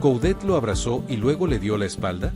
¿Coudet lo abrazó y luego le dio la espalda?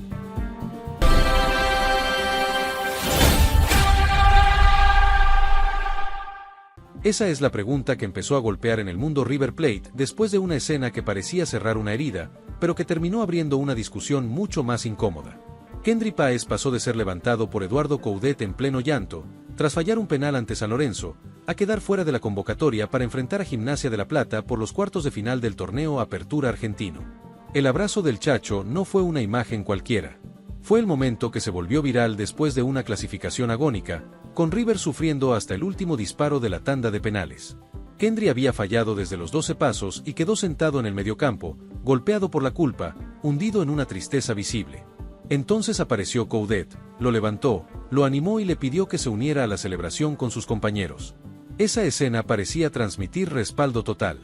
Esa es la pregunta que empezó a golpear en el mundo River Plate después de una escena que parecía cerrar una herida, pero que terminó abriendo una discusión mucho más incómoda. Kendry Páez pasó de ser levantado por Eduardo Coudet en pleno llanto, tras fallar un penal ante San Lorenzo, a quedar fuera de la convocatoria para enfrentar a Gimnasia de La Plata por los cuartos de final del torneo Apertura argentino. El abrazo del Chacho no fue una imagen cualquiera. Fue el momento que se volvió viral después de una clasificación agónica, con River sufriendo hasta el último disparo de la tanda de penales. Kendry había fallado desde los 12 pasos y quedó sentado en el mediocampo, golpeado por la culpa, hundido en una tristeza visible. Entonces apareció Coudet, lo levantó, lo animó y le pidió que se uniera a la celebración con sus compañeros. Esa escena parecía transmitir respaldo total.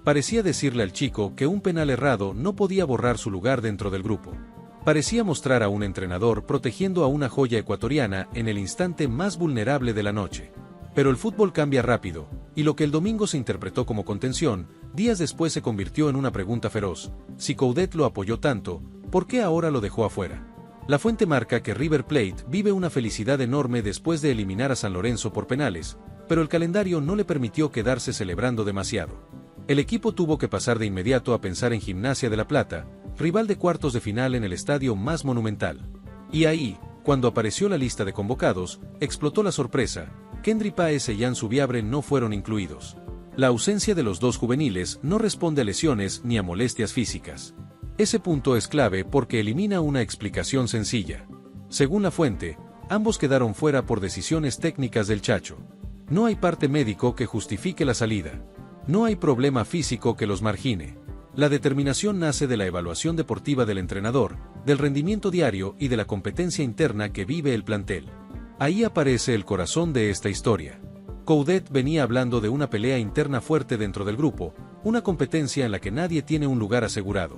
Parecía decirle al chico que un penal errado no podía borrar su lugar dentro del grupo. Parecía mostrar a un entrenador protegiendo a una joya ecuatoriana en el instante más vulnerable de la noche. Pero el fútbol cambia rápido, y lo que el domingo se interpretó como contención, días después se convirtió en una pregunta feroz. Si Coudet lo apoyó tanto, ¿por qué ahora lo dejó afuera? La fuente marca que River Plate vive una felicidad enorme después de eliminar a San Lorenzo por penales, pero el calendario no le permitió quedarse celebrando demasiado. El equipo tuvo que pasar de inmediato a pensar en Gimnasia de La Plata, rival de cuartos de final en el estadio más monumental. Y ahí, cuando apareció la lista de convocados, explotó la sorpresa. Kendry Páez y Jan Subiabre no fueron incluidos. La ausencia de los dos juveniles no responde a lesiones ni a molestias físicas. Ese punto es clave porque elimina una explicación sencilla. Según la fuente, ambos quedaron fuera por decisiones técnicas del Chacho. No hay parte médico que justifique la salida. No hay problema físico que los margine. La determinación nace de la evaluación deportiva del entrenador, del rendimiento diario y de la competencia interna que vive el plantel. Ahí aparece el corazón de esta historia. Coudet venía hablando de una pelea interna fuerte dentro del grupo, una competencia en la que nadie tiene un lugar asegurado.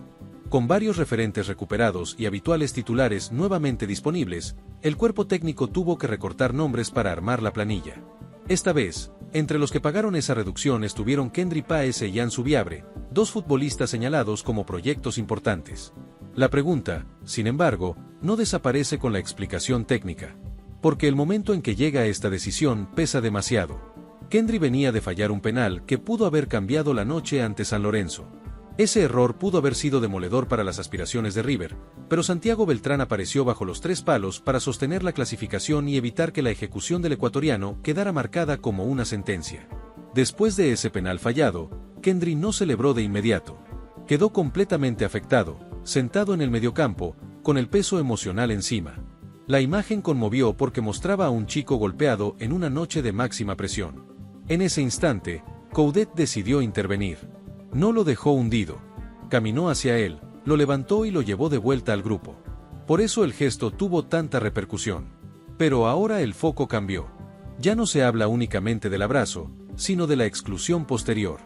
Con varios referentes recuperados y habituales titulares nuevamente disponibles, el cuerpo técnico tuvo que recortar nombres para armar la planilla. Esta vez, entre los que pagaron esa reducción estuvieron Kendry Páez y Jan Subiabre, dos futbolistas señalados como proyectos importantes. La pregunta, sin embargo, no desaparece con la explicación técnica. Porque el momento en que llega esta decisión pesa demasiado. Kendry venía de fallar un penal que pudo haber cambiado la noche ante San Lorenzo. Ese error pudo haber sido demoledor para las aspiraciones de River, pero Santiago Beltrán apareció bajo los 3 palos para sostener la clasificación y evitar que la ejecución del ecuatoriano quedara marcada como una sentencia. Después de ese penal fallado, Kendry no celebró de inmediato. Quedó completamente afectado, sentado en el mediocampo, con el peso emocional encima. La imagen conmovió porque mostraba a un chico golpeado en una noche de máxima presión. En ese instante, Coudet decidió intervenir. No lo dejó hundido. Caminó hacia él, lo levantó y lo llevó de vuelta al grupo. Por eso el gesto tuvo tanta repercusión. Pero ahora el foco cambió. Ya no se habla únicamente del abrazo, sino de la exclusión posterior.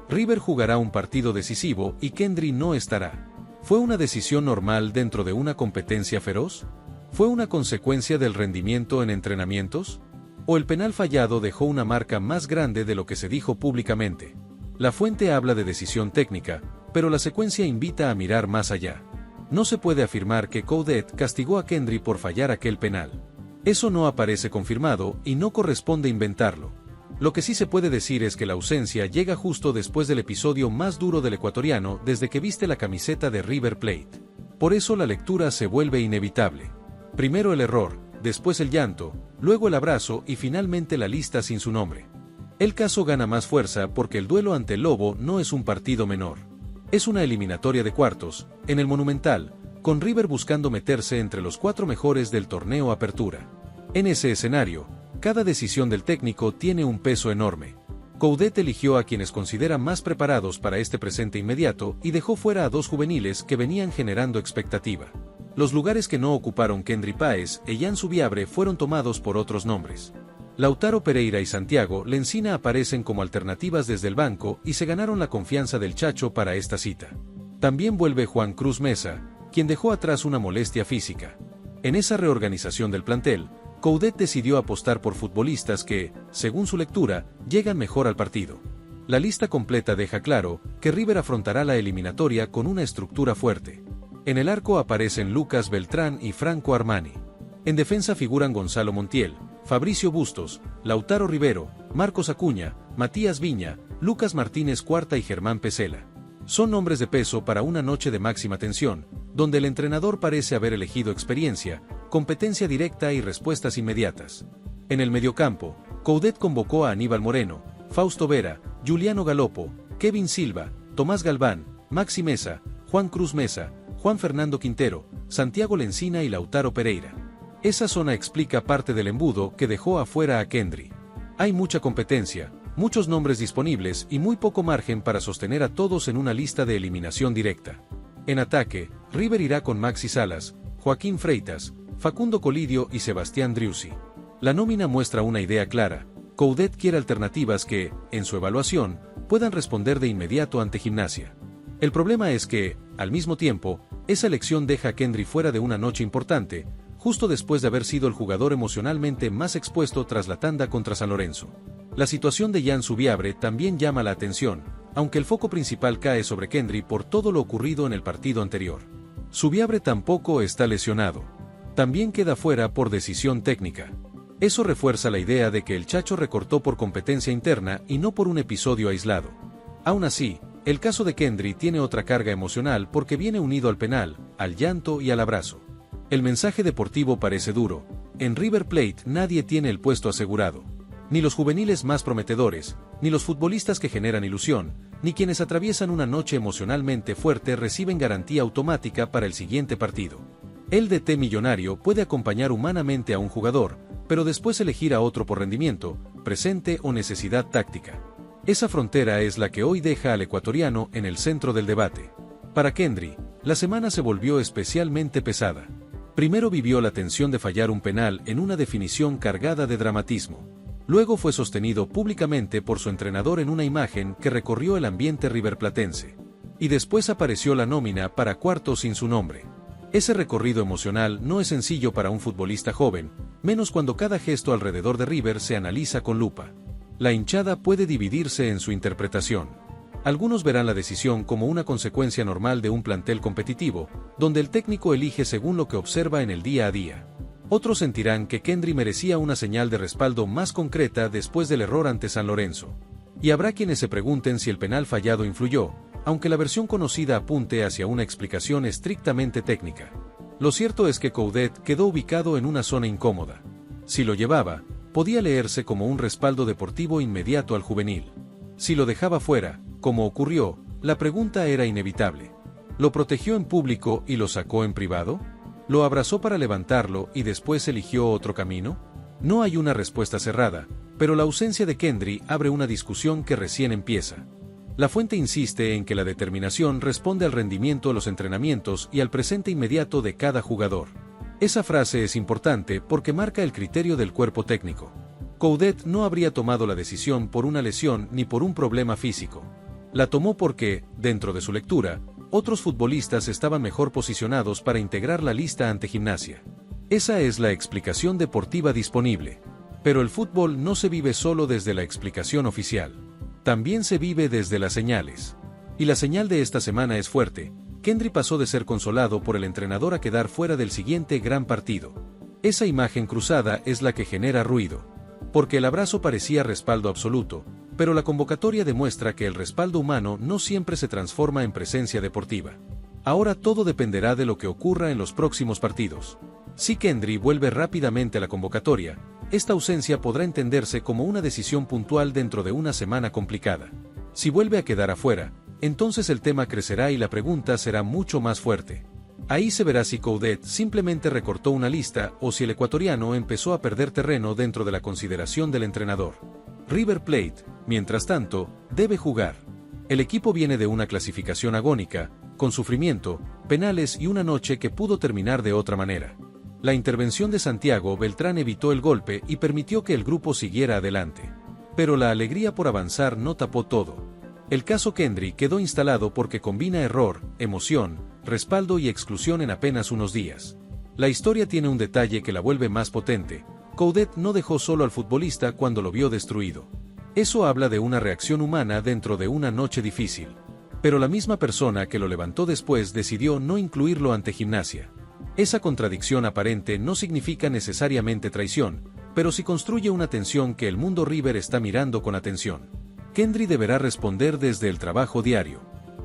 River jugará un partido decisivo y Kendry no estará. ¿Fue una decisión normal dentro de una competencia feroz? ¿Fue una consecuencia del rendimiento en entrenamientos? ¿O el penal fallado dejó una marca más grande de lo que se dijo públicamente? La fuente habla de decisión técnica, pero la secuencia invita a mirar más allá. No se puede afirmar que Coudet castigó a Kendry por fallar aquel penal. Eso no aparece confirmado y no corresponde inventarlo. Lo que sí se puede decir es que la ausencia llega justo después del episodio más duro del ecuatoriano desde que viste la camiseta de River Plate. Por eso la lectura se vuelve inevitable. Primero el error, después el llanto, luego el abrazo y finalmente la lista sin su nombre. El caso gana más fuerza porque el duelo ante el Lobo no es un partido menor. Es una eliminatoria de cuartos, en el Monumental, con River buscando meterse entre los 4 mejores del torneo Apertura. En ese escenario, cada decisión del técnico tiene un peso enorme. Coudet eligió a quienes considera más preparados para este presente inmediato y dejó fuera a 2 juveniles que venían generando expectativa. Los lugares que no ocuparon Kendry Páez y Jan Subiabre fueron tomados por otros nombres. Lautaro Pereira y Santiago Lencina aparecen como alternativas desde el banco y se ganaron la confianza del Chacho para esta cita. También vuelve Juan Cruz Mesa, quien dejó atrás una molestia física. En esa reorganización del plantel, Coudet decidió apostar por futbolistas que, según su lectura, llegan mejor al partido. La lista completa deja claro que River afrontará la eliminatoria con una estructura fuerte. En el arco aparecen Lucas Beltrán y Franco Armani. En defensa figuran Gonzalo Montiel, Fabricio Bustos, Lautaro Rivero, Marcos Acuña, Matías Viña, Lucas Martínez Cuarta y Germán Pesela. Son nombres de peso para una noche de máxima tensión, donde el entrenador parece haber elegido experiencia, competencia directa y respuestas inmediatas. En el mediocampo, Coudet convocó a Aníbal Moreno, Fausto Vera, Juliano Galopo, Kevin Silva, Tomás Galván, Maxi Mesa, Juan Cruz Mesa, Juan Fernando Quintero, Santiago Lencina y Lautaro Pereira. Esa zona explica parte del embudo que dejó afuera a Kendry. Hay mucha competencia, muchos nombres disponibles y muy poco margen para sostener a todos en una lista de eliminación directa. En ataque, River irá con Maxi Salas, Joaquín Freitas, Facundo Colidio y Sebastián Driussi. La nómina muestra una idea clara. Coudet quiere alternativas que, en su evaluación, puedan responder de inmediato ante Gimnasia. El problema es que, al mismo tiempo, esa elección deja a Kendry fuera de una noche importante, justo después de haber sido el jugador emocionalmente más expuesto tras la tanda contra San Lorenzo. La situación de Jan Subiabre también llama la atención, aunque el foco principal cae sobre Kendry por todo lo ocurrido en el partido anterior. Subiabre tampoco está lesionado. También queda fuera por decisión técnica. Eso refuerza la idea de que el Chacho recortó por competencia interna y no por un episodio aislado. Aún así, el caso de Kendry tiene otra carga emocional porque viene unido al penal, al llanto y al abrazo. El mensaje deportivo parece duro. En River Plate nadie tiene el puesto asegurado. Ni los juveniles más prometedores, ni los futbolistas que generan ilusión, ni quienes atraviesan una noche emocionalmente fuerte reciben garantía automática para el siguiente partido. El DT millonario puede acompañar humanamente a un jugador, pero después elegir a otro por rendimiento, presente o necesidad táctica. Esa frontera es la que hoy deja al ecuatoriano en el centro del debate. Para Kendry, la semana se volvió especialmente pesada. Primero vivió la tensión de fallar un penal en una definición cargada de dramatismo. Luego fue sostenido públicamente por su entrenador en una imagen que recorrió el ambiente riverplatense. Y después apareció la nómina para cuartos sin su nombre. Ese recorrido emocional no es sencillo para un futbolista joven, menos cuando cada gesto alrededor de River se analiza con lupa. La hinchada puede dividirse en su interpretación. Algunos verán la decisión como una consecuencia normal de un plantel competitivo, donde el técnico elige según lo que observa en el día a día. Otros sentirán que Kendry merecía una señal de respaldo más concreta después del error ante San Lorenzo. Y habrá quienes se pregunten si el penal fallado influyó, aunque la versión conocida apunte hacia una explicación estrictamente técnica. Lo cierto es que Coudet quedó ubicado en una zona incómoda. Si lo llevaba, podía leerse como un respaldo deportivo inmediato al juvenil. Si lo dejaba fuera, como ocurrió, la pregunta era inevitable. ¿Lo protegió en público y lo sacó en privado? ¿Lo abrazó para levantarlo y después eligió otro camino? No hay una respuesta cerrada, pero la ausencia de Kendry abre una discusión que recién empieza. La fuente insiste en que la determinación responde al rendimiento de los entrenamientos y al presente inmediato de cada jugador. Esa frase es importante porque marca el criterio del cuerpo técnico. Coudet no habría tomado la decisión por una lesión ni por un problema físico. La tomó porque, dentro de su lectura, otros futbolistas estaban mejor posicionados para integrar la lista ante Gimnasia. Esa es la explicación deportiva disponible. Pero el fútbol no se vive solo desde la explicación oficial. También se vive desde las señales. Y la señal de esta semana es fuerte. Kendry pasó de ser consolado por el entrenador a quedar fuera del siguiente gran partido. Esa imagen cruzada es la que genera ruido. Porque el abrazo parecía respaldo absoluto, pero la convocatoria demuestra que el respaldo humano no siempre se transforma en presencia deportiva. Ahora todo dependerá de lo que ocurra en los próximos partidos. Si Kendry vuelve rápidamente a la convocatoria, esta ausencia podrá entenderse como una decisión puntual dentro de una semana complicada. Si vuelve a quedar afuera, entonces el tema crecerá y la pregunta será mucho más fuerte. Ahí se verá si Coudet simplemente recortó una lista o si el ecuatoriano empezó a perder terreno dentro de la consideración del entrenador. River Plate, mientras tanto, debe jugar. El equipo viene de una clasificación agónica, con sufrimiento, penales y una noche que pudo terminar de otra manera. La intervención de Santiago Beltrán evitó el golpe y permitió que el grupo siguiera adelante. Pero la alegría por avanzar no tapó todo. El caso Kendry quedó instalado porque combina error, emoción, respaldo y exclusión en apenas unos días. La historia tiene un detalle que la vuelve más potente. Coudet no dejó solo al futbolista cuando lo vio destruido. Eso habla de una reacción humana dentro de una noche difícil. Pero la misma persona que lo levantó después decidió no incluirlo ante Gimnasia. Esa contradicción aparente no significa necesariamente traición, pero sí construye una tensión que el mundo River está mirando con atención. Kendry deberá responder desde el trabajo diario.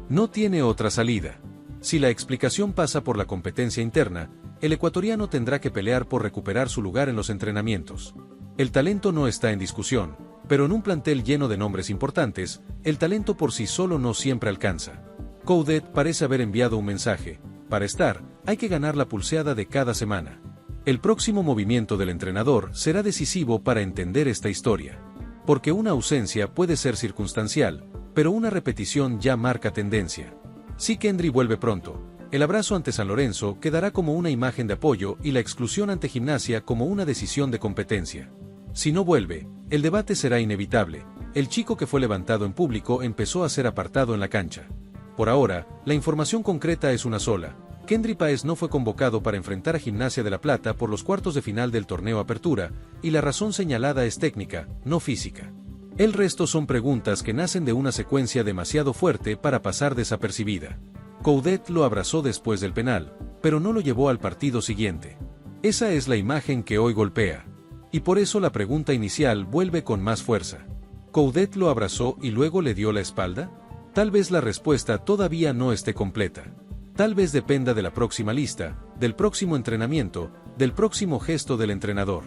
No tiene otra salida. Si la explicación pasa por la competencia interna, el ecuatoriano tendrá que pelear por recuperar su lugar en los entrenamientos. El talento no está en discusión, pero en un plantel lleno de nombres importantes, el talento por sí solo no siempre alcanza. Coudet parece haber enviado un mensaje: para estar, hay que ganar la pulseada de cada semana. El próximo movimiento del entrenador será decisivo para entender esta historia. Porque una ausencia puede ser circunstancial, pero una repetición ya marca tendencia. Si Kendry vuelve pronto, el abrazo ante San Lorenzo quedará como una imagen de apoyo y la exclusión ante Gimnasia como una decisión de competencia. Si no vuelve, el debate será inevitable. El chico que fue levantado en público empezó a ser apartado en la cancha. Por ahora, la información concreta es una sola: Kendry Páez no fue convocado para enfrentar a Gimnasia de La Plata por los cuartos de final del torneo Apertura, y la razón señalada es técnica, no física. El resto son preguntas que nacen de una secuencia demasiado fuerte para pasar desapercibida. Coudet lo abrazó después del penal, pero no lo llevó al partido siguiente. Esa es la imagen que hoy golpea. Y por eso la pregunta inicial vuelve con más fuerza. ¿Coudet lo abrazó y luego le dio la espalda? Tal vez la respuesta todavía no esté completa. Tal vez dependa de la próxima lista, del próximo entrenamiento, del próximo gesto del entrenador.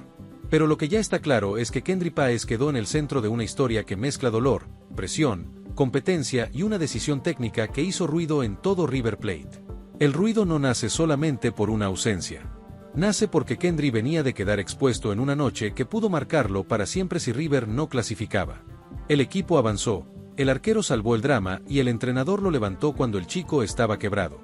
Pero lo que ya está claro es que Kendry Páez quedó en el centro de una historia que mezcla dolor, presión, competencia y una decisión técnica que hizo ruido en todo River Plate. El ruido no nace solamente por una ausencia. Nace porque Kendry venía de quedar expuesto en una noche que pudo marcarlo para siempre si River no clasificaba. El equipo avanzó, el arquero salvó el drama y el entrenador lo levantó cuando el chico estaba quebrado.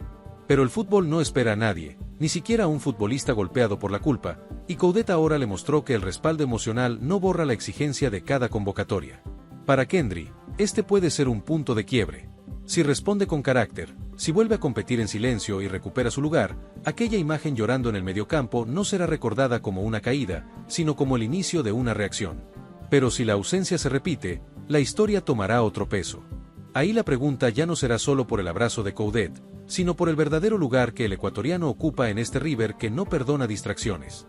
Pero el fútbol no espera a nadie, ni siquiera a un futbolista golpeado por la culpa, y Coudet ahora le mostró que el respaldo emocional no borra la exigencia de cada convocatoria. Para Kendry, este puede ser un punto de quiebre. Si responde con carácter, si vuelve a competir en silencio y recupera su lugar, aquella imagen llorando en el mediocampo no será recordada como una caída, sino como el inicio de una reacción. Pero si la ausencia se repite, la historia tomará otro peso. Ahí la pregunta ya no será solo por el abrazo de Coudet, sino por el verdadero lugar que el ecuatoriano ocupa en este River que no perdona distracciones.